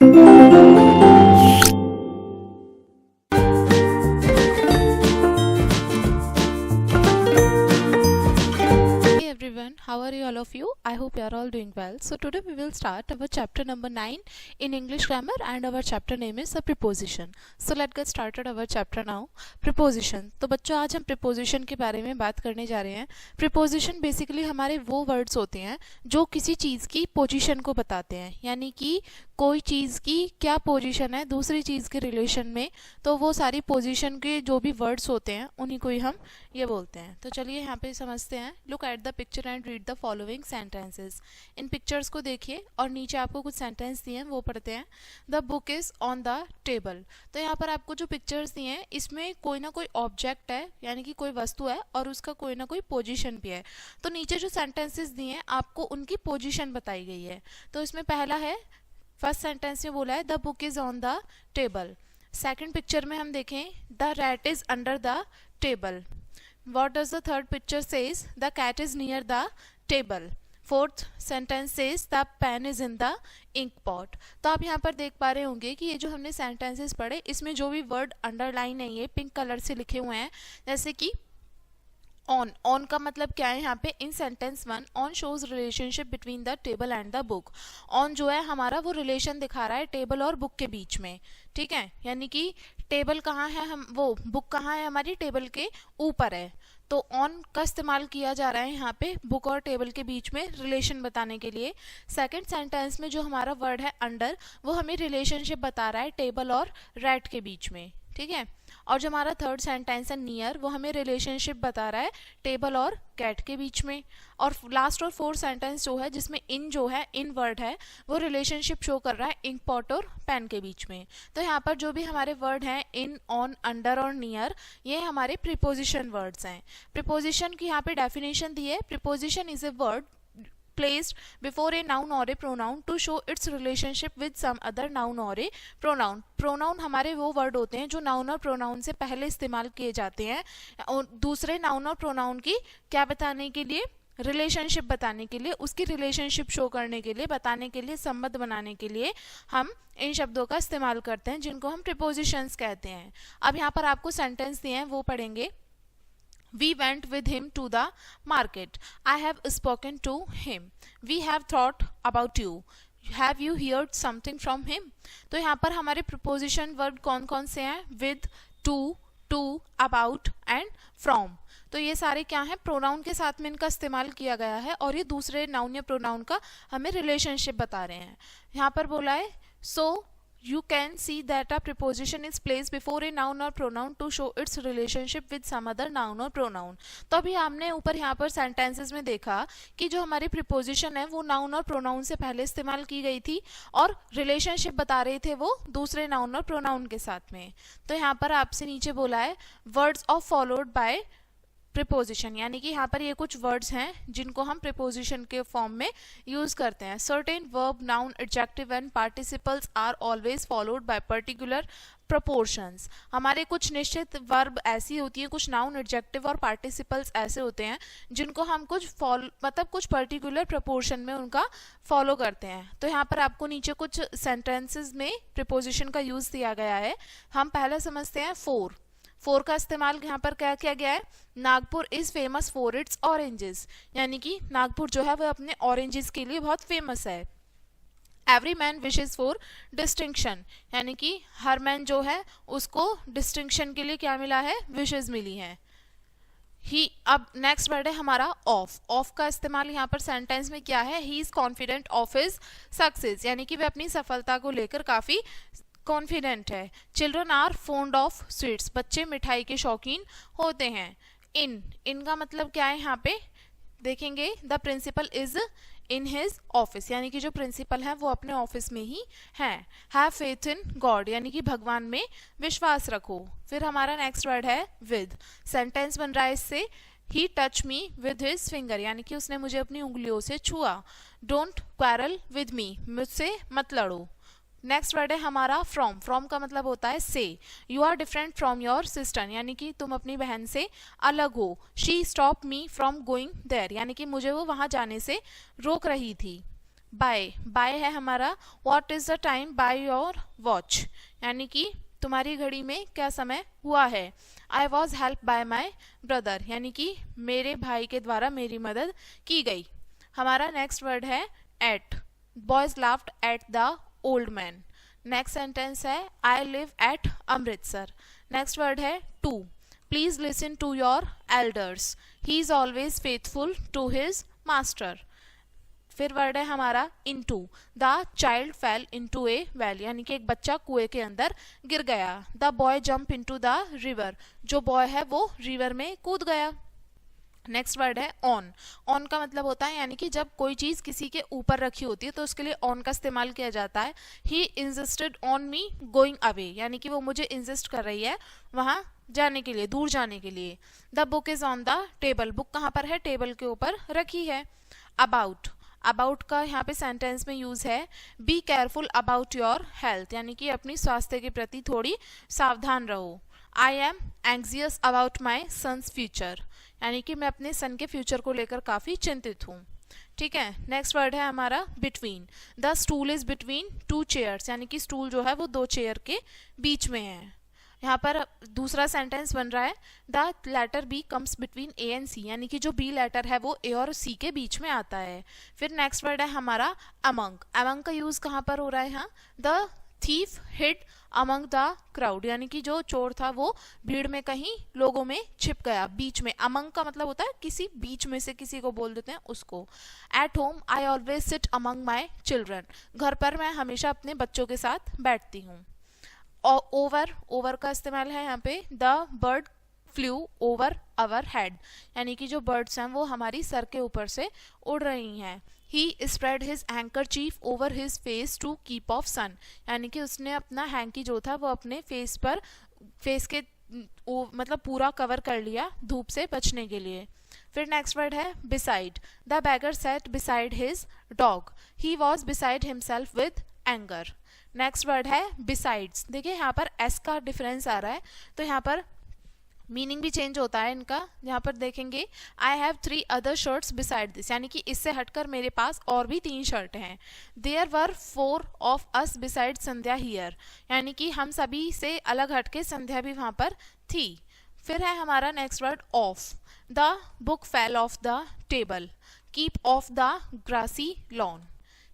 Hey everyone, how are you all of you? I hope you are all doing well. So today we will start our chapter number 9 in English grammar and our chapter name is a preposition. So let's get started our chapter now. Preposition. तो बच्चों आज हम preposition के बारे में बात करने जा रहे हैं. Preposition बेसिकली हमारे वो वर्ड्स होते हैं जो किसी चीज़ की पोजीशन को बताते हैं, यानी कि कोई चीज़ की क्या पोजीशन है दूसरी चीज़ के रिलेशन में, तो वो सारी पोजीशन के जो भी वर्ड्स होते हैं उन्हीं को ही हम ये बोलते हैं. तो चलिए यहाँ पे समझते हैं. Look at the picture and read the following sentences. In pictures को देखिए और नीचे आपको कुछ सेंटेंस दिए हैं वो पढ़ते हैं. The book is on the table. तो यहाँ पर आपको जो पिक्चर्स दिए हैं इसमें कोई ना कोई ऑब्जेक्ट है, यानी कि कोई वस्तु है और उसका कोई ना कोई पोजीशन भी है. तो नीचे जो सेंटेंसेस दिए हैं आपको उनकी पोजीशन बताई गई है. तो इसमें पहला है, फर्स्ट सेंटेंस में बोला है the book is on the table. Second picture में हम देखें the rat is under the table. What does the third picture says? The cat is near the table. Fourth sentence says the pen is in the ink pot. तो आप यहाँ पर देख पा रहे होंगे कि ये जो हमने सेंटेंसेस पढ़े इसमें जो भी वर्ड अंडरलाइन है ये पिंक कलर से लिखे हुए हैं. जैसे कि ऑन. ऑन का मतलब क्या है यहाँ पे? In sentence 1 on shows relationship between the table and the book. On जो है हमारा वो रिलेशन दिखा रहा है टेबल और बुक के बीच में, ठीक है. यानी कि टेबल कहाँ है, हम वो बुक कहाँ है, हमारी टेबल के ऊपर है. तो ऑन का इस्तेमाल किया जा रहा है यहाँ पे बुक और टेबल के बीच में रिलेशन बताने के लिए. सेकंड सेंटेंस में जो हमारा वर्ड है अंडर वो हमें रिलेशनशिप बता रहा है टेबल और रैट के बीच में, ठीक है. और जो हमारा थर्ड सेंटेंस है नियर वो हमें रिलेशनशिप बता रहा है टेबल और कैट के बीच में. और लास्ट और फोर्थ सेंटेंस जो है जिसमें इन जो है इन वर्ड है वो रिलेशनशिप शो कर रहा है इंक पॉट और पेन के बीच में. तो यहाँ पर जो भी हमारे वर्ड हैं इन, ऑन, अंडर और नियर ये हमारे प्रीपोजिशन वर्ड्स हैं. प्रीपोजिशन की यहाँ पे डेफिनेशन दी है. Preposition is a word placed before a noun or a pronoun to show its relationship with some other noun or a pronoun. pronoun हमारे वो वर्ड होते हैं जो नाउन और प्रोनाउन से पहले इस्तेमाल किए जाते हैं और दूसरे नाउन और प्रोनाउन की क्या बताने के लिए, रिलेशनशिप बताने के लिए, उसकी रिलेशनशिप शो करने के लिए, बताने के लिए, संबंध बनाने के लिए हम इन शब्दों का इस्तेमाल करते हैं जिनको हम प्रीपोजिशंस कहते हैं. अब यहाँ पर आपको सेंटेंस दिए हैं वो पढ़ेंगे. We went with him to the market. I have spoken to him. We have thought about you. Have you heard something from him? तो यहाँ पर हमारे preposition वर्ड कौन कौन से हैं? With, to, about and from. तो ये सारे क्या हैं? प्रोनाउन के साथ में इनका इस्तेमाल किया गया है और ये दूसरे नाउन या प्रोनाउन का हमें रिलेशनशिप बता रहे हैं. यहाँ पर बोला है so you can see that a preposition is placed before a noun or pronoun to show its relationship with some other noun or pronoun. तो अभी हमने ऊपर यहाँ पर सेंटेंसेस में देखा कि जो हमारी प्रीपोजिशन है वो नाउन और प्रोनाउन से पहले इस्तेमाल की गई थी और रिलेशनशिप बता रहे थे वो दूसरे नाउन और प्रोनाउन के साथ में. तो यहाँ पर आपसे नीचे बोला है words of followed by preposition, यानी कि यहाँ पर ये कुछ वर्ड्स हैं जिनको हम प्रीपोजिशन के फॉर्म में यूज करते हैं. Certain verb, noun, adjective and participles are always followed by particular proportions. हमारे कुछ निश्चित वर्ब ऐसी होती है, कुछ नाउन, एडजेक्टिव और पार्टिसिपल्स ऐसे होते हैं जिनको हम कुछ कुछ पर्टिकुलर प्रपोर्शन में उनका फॉलो करते हैं. तो यहाँ पर आपको नीचे कुछ सेंटेंसेस में प्रीपोजिशन का यूज दिया गया है. हम पहला समझते हैं फोर का इस्तेमाल यहाँ पर क्या किया गया है? Nagpur is famous for its oranges, यानी कि नागपुर जो है वो अपने ऑरेंजेस के लिए बहुत फेमस है. Every man wishes for distinction, यानी कि हर मैन जो है उसको डिस्टिंक्शन के लिए क्या मिला है? विशेज मिली है. ही, अब नेक्स्ट वर्ड है हमारा ऑफ का इस्तेमाल यहाँ पर सेंटेंस में क्या है? He is confident of his success, यानी कि वे अपनी सफलता को लेकर काफी कॉन्फिडेंट है. Children are fond of sweets, बच्चे मिठाई के शौकीन होते हैं. इनका मतलब क्या है? यहाँ पे देखेंगे the principal is in his office, यानी कि जो प्रिंसिपल है वो अपने ऑफिस में ही है. हैव फेथ इन गॉड, यानी कि भगवान में विश्वास रखो. फिर हमारा नेक्स्ट वर्ड है विद. सेंटेंस बन रहा है इससे ही touch me with his finger, यानी कि उसने मुझे अपनी उंगलियों से छुआ. डोंट क्वारल विद मी, मुझसे मत लड़ो. नेक्स्ट वर्ड है हमारा फ्रॉम का मतलब होता है से. You are different from your sister, यानी कि तुम अपनी बहन से अलग हो. She stop me from going there, यानी कि मुझे वो वहां जाने से रोक रही थी. बाय, बाय है हमारा what is the time by your watch, यानी कि तुम्हारी घड़ी में क्या समय हुआ है। I was help by my brother, यानी कि मेरे भाई के द्वारा मेरी मदद की गई। हमारा नेक्स्ट वर्ड है at, boys laughed at the old man. Next sentence है I live at Amritsar. Next word है to, please listen to your elders, he is always faithful to his master. फिर वर्ड है हमारा into, the child fell into a well, यानी कि एक बच्चा कुएं के अंदर गिर गया। The boy jump into the river, जो बॉय है वो रिवर में कूद गया। नेक्स्ट वर्ड है ऑन, ऑन का मतलब होता है यानी कि जब कोई चीज किसी के ऊपर रखी होती है तो उसके लिए ऑन का इस्तेमाल किया जाता है। He insisted on me going away, यानी कि वो मुझे इंसिस्ट कर रही है वहां जाने के लिए, दूर जाने के लिए। The book is on the table, book कहाँ पर है, टेबल के ऊपर रखी है। अबाउट, अबाउट का यहाँ पे सेंटेंस में यूज है be careful about your health, यानी कि अपनी स्वास्थ्य के प्रति थोड़ी सावधान रहो। I am anxious about my son's future, यानी कि मैं अपने सन के फ्यूचर को लेकर काफी चिंतित हूँ। ठीक है, नेक्स्ट वर्ड है हमारा between, the stool is between two chairs, यानी कि स्टूल जो है वो दो चेयर के बीच में है। यहाँ पर दूसरा सेंटेंस बन रहा है the letter B comes between A and C, यानी कि जो बी लेटर है वो ए और सी के बीच में आता है। फिर नेक्स्ट वर्ड है हमारा अमंग, अमंग का यूज कहाँ पर हो रहा है यहाँ, the thief hid among the crowd, यानी कि जो चोर था वो भीड़ में कहीं लोगों में छिप गया, बीच में। अमंग का मतलब होता है किसी बीच में से किसी को बोल देते हैं उसको। At home I always sit among my children, घर पर मैं हमेशा अपने बच्चों के साथ बैठती हूँ। ओवर, ओवर का इस्तेमाल है यहाँ पे the bird flu over our head, यानी कि जो बर्ड्स हैं वो हमारी सर के ऊपर से उड़ रही हैं। He spread his handkerchief over his face to keep off sun, यानी कि उसने अपना हैंकी जो था वो अपने फेस पर, फेस के मतलब पूरा कवर कर लिया धूप से बचने के लिए। फिर नेक्स्ट वर्ड है beside, the beggar sat beside his dog, he was beside himself with anger. Next word है बिसाइड्स, देखिए यहाँ पर एस का डिफरेंस आ रहा है तो यहाँ पर मीनिंग भी चेंज होता है इनका। यहाँ पर देखेंगे I have 3 other shirts beside this, यानी कि इससे हटकर मेरे पास और भी 3 शर्ट हैं। There were 4 of us beside Sandhya here, यानी कि हम सभी से अलग हटके संध्या भी वहां पर थी। फिर है हमारा next word off, the book fell off the table, keep off the grassy lawn.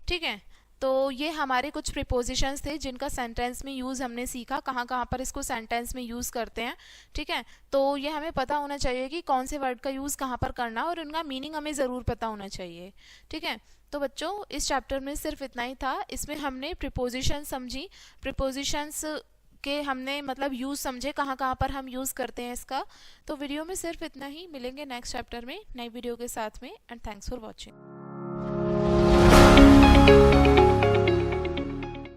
ठीक है, तो ये हमारे कुछ प्रीपोजिशंस थे जिनका सेंटेंस में यूज़ हमने सीखा, कहाँ कहाँ पर इसको सेंटेंस में यूज़ करते हैं। ठीक है, तो ये हमें पता होना चाहिए कि कौन से वर्ड का यूज़ कहाँ पर करना और उनका मीनिंग हमें ज़रूर पता होना चाहिए। ठीक है, तो बच्चों इस चैप्टर में सिर्फ इतना ही था। इसमें हमने प्रीपोजिशन समझी, प्रीपोजिशंस के हमने मतलब यूज़ समझे, कहाँ कहाँ पर हम यूज़ करते हैं इसका। तो वीडियो में सिर्फ इतना ही, मिलेंगे नेक्स्ट चैप्टर में नई वीडियो के साथ में। And thanks for watching.